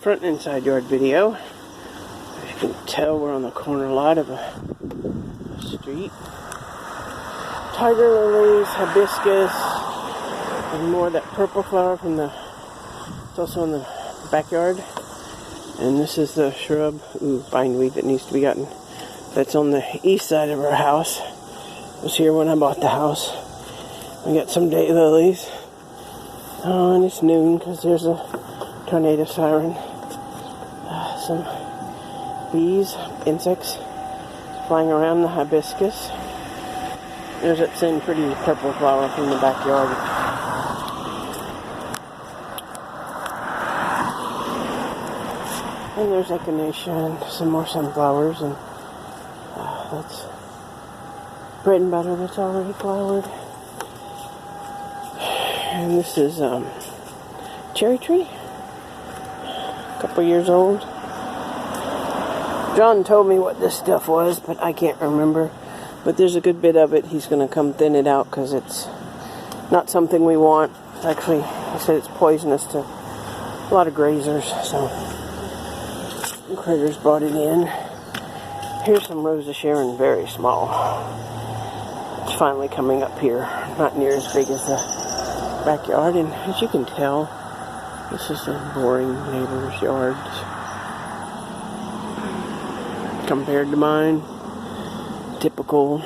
front and side yard video. As you can tell, we're on the corner lot of a street. Tiger lilies, hibiscus, and more of that purple flower from it's also in the backyard. And this is the shrub, bindweed that needs to be gotten. That's on the east side of our house. I was here when I bought the house. We got some daylilies. Oh, and it's noon because there's a tornado siren. Some bees, insects flying around the hibiscus. There's that same pretty purple flower from the backyard. And there's echinacea and some more sunflowers, and that's bread and butter that's already flowered. And this is cherry tree, a couple years old. John told me what this stuff was, but I can't remember. But there's a good bit of it. He's going to come thin it out because it's not something we want. Actually, he said it's poisonous to a lot of grazers, so critters brought it in. Here's some Rosa Sharon, very small. It's finally coming up here, not near as big as the backyard. And as you can tell, this is a boring neighbor's yards compared to mine. Typical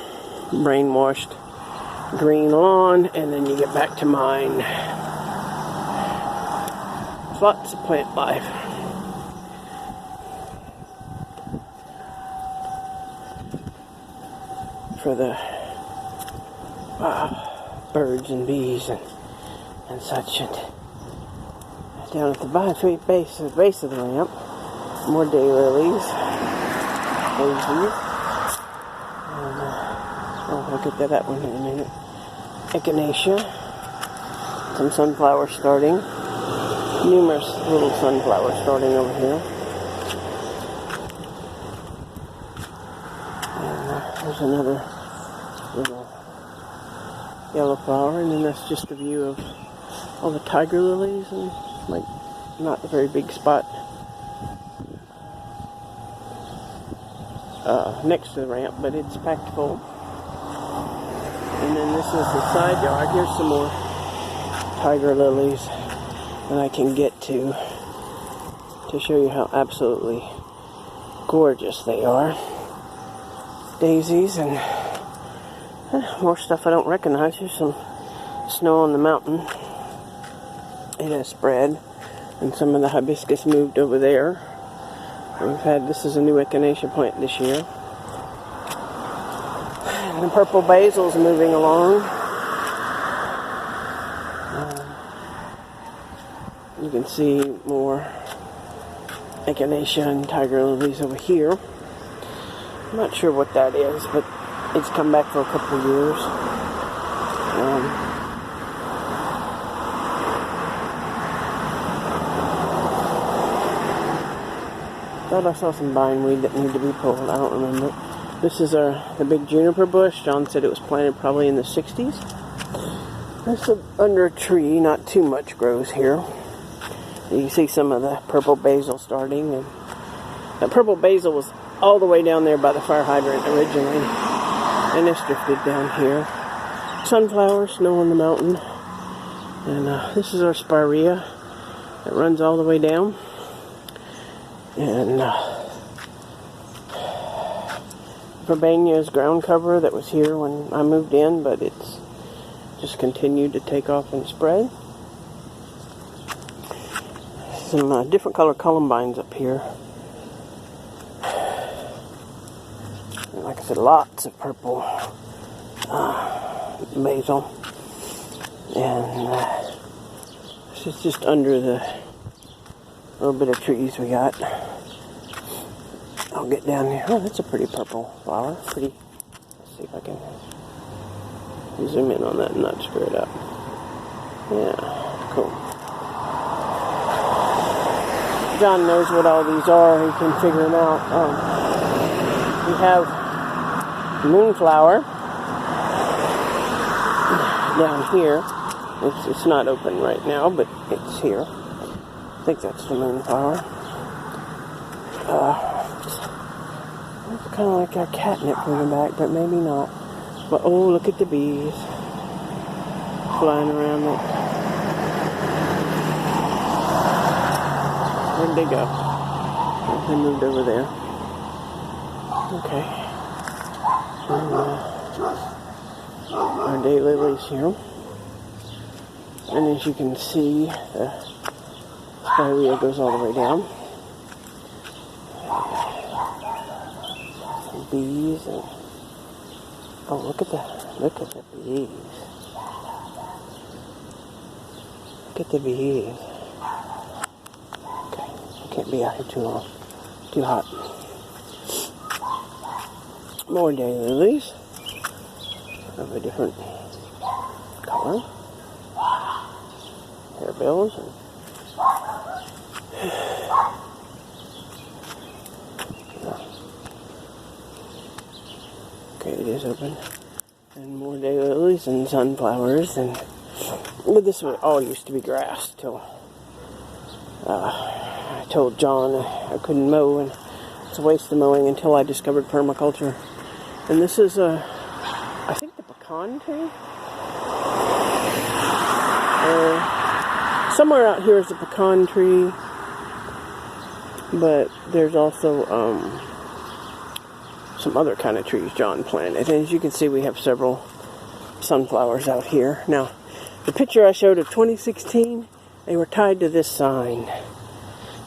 brainwashed green lawn, and then you get back to mine. Lots of plant life. For the birds and bees and such. And down at the base of the ramp, more daylilies, daisies. I'll get to that one in a minute. Echinacea. Some sunflowers starting. Numerous little sunflowers starting over here. And there's another little yellow flower. And then that's just a view of all the tiger lilies. And like, not a very big spot next to the ramp, but it's packed full. And then this is the side yard. Here's some more tiger lilies that I can get to show you how absolutely gorgeous they are. Daisies and more stuff I don't recognize. Here's some snow on the mountain. It has spread, and some of the hibiscus moved over there. This is a new echinacea plant this year. And the purple basil's moving along. You can see more echinacea and tiger lilies over here. I'm not sure what that is, but it's come back for a couple of years. Thought I saw some bindweed that needed to be pulled. I don't remember. This is the big juniper bush. John said it was planted probably in the 60s. This is under a tree. Not too much grows here. You can see some of the purple basil starting. And the purple basil was all the way down there by the fire hydrant originally. And it's drifted down here. Sunflower, snow on the mountain. And this is our spirea that runs all the way down. And Verbenia's ground cover that was here when I moved in, but it's just continued to take off and spread. Some different color columbines up here. And like I said, lots of purple basil. And this is just under the little bit of trees we got. I'll get down here. Oh, that's a pretty purple flower. Pretty. Let's see if I can zoom in on that and not screw it up. Yeah, cool. John knows what all these are. He can figure them out. We have moonflower down here. It's not open right now, but it's here. I think that's the moonflower. It's kind of like our catnip in the back, but maybe not. But oh, look at the bees flying around it. Where'd they go? They moved over there. Okay. Our daylilies here. And as you can see, the spirea goes all the way down. Bees and oh, look at the bees. Look at the bees. Okay, I can't be out here too long. Too hot. More daylilies of a different color. Harebells and okay, it is open. And more daylilies and sunflowers, and this was all used to be grass till I told John I couldn't mow, and it's a waste of mowing until I discovered permaculture. And this is I think the pecan tree. Somewhere out here is a pecan tree, but there's also some other kind of trees John planted. And as you can see, we have several sunflowers out here. Now, the picture I showed of 2016, they were tied to this sign.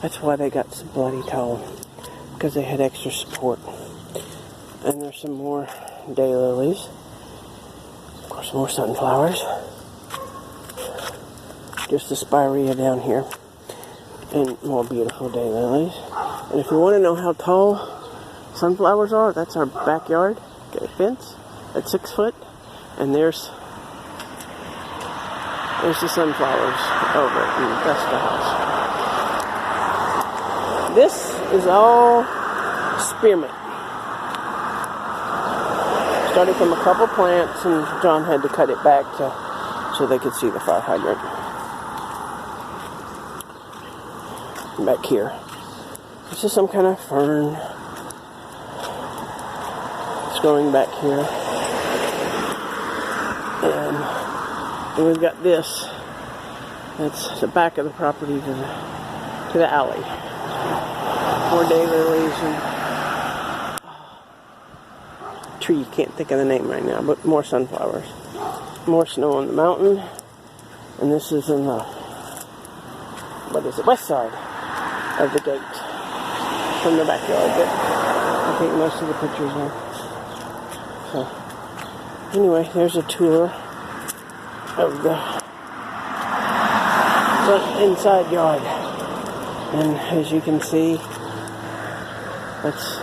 That's why they got so bloody tall, because they had extra support. And there's some more daylilies. Of course, more sunflowers. Just the spirea down here. And more beautiful daylilies. And if you want to know how tall sunflowers are, that's our backyard. Got a fence at 6 foot. And there's the sunflowers over it. And that's the house. This is all spearmint. Started from a couple plants, and John had to cut it back so they could see the fire hydrant. Back here, this is some kind of fern. It's growing back here, and we've got this. That's the back of the property to the alley. More daylilies and tree. Can't think of the name right now, but more sunflowers. More snow on the mountain, and this is in the west side of the gate from the backyard. But I think most of the pictures are. So anyway, there's a tour of the front inside yard, and as you can see, that's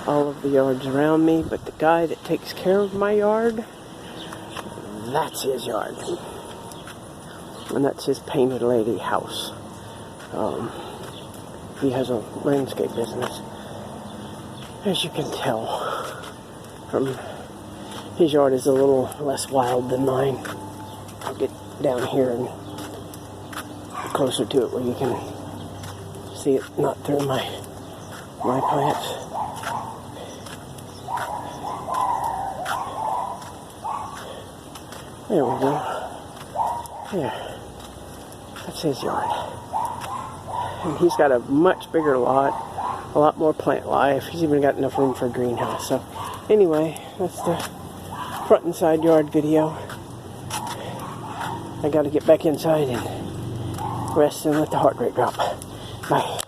all of the yards around me. But the guy that takes care of my yard, that's his yard, and that's his painted lady house. He has a landscape business. As you can tell, from his yard is a little less wild than mine. I'll get down here and closer to it where you can see it not through my plants. There we go. There. That's his yard. And he's got a much bigger lot, a lot more plant life. He's even got enough room for a greenhouse. So anyway, that's the front and side yard video. I got to get back inside and rest and let the heart rate drop. Bye.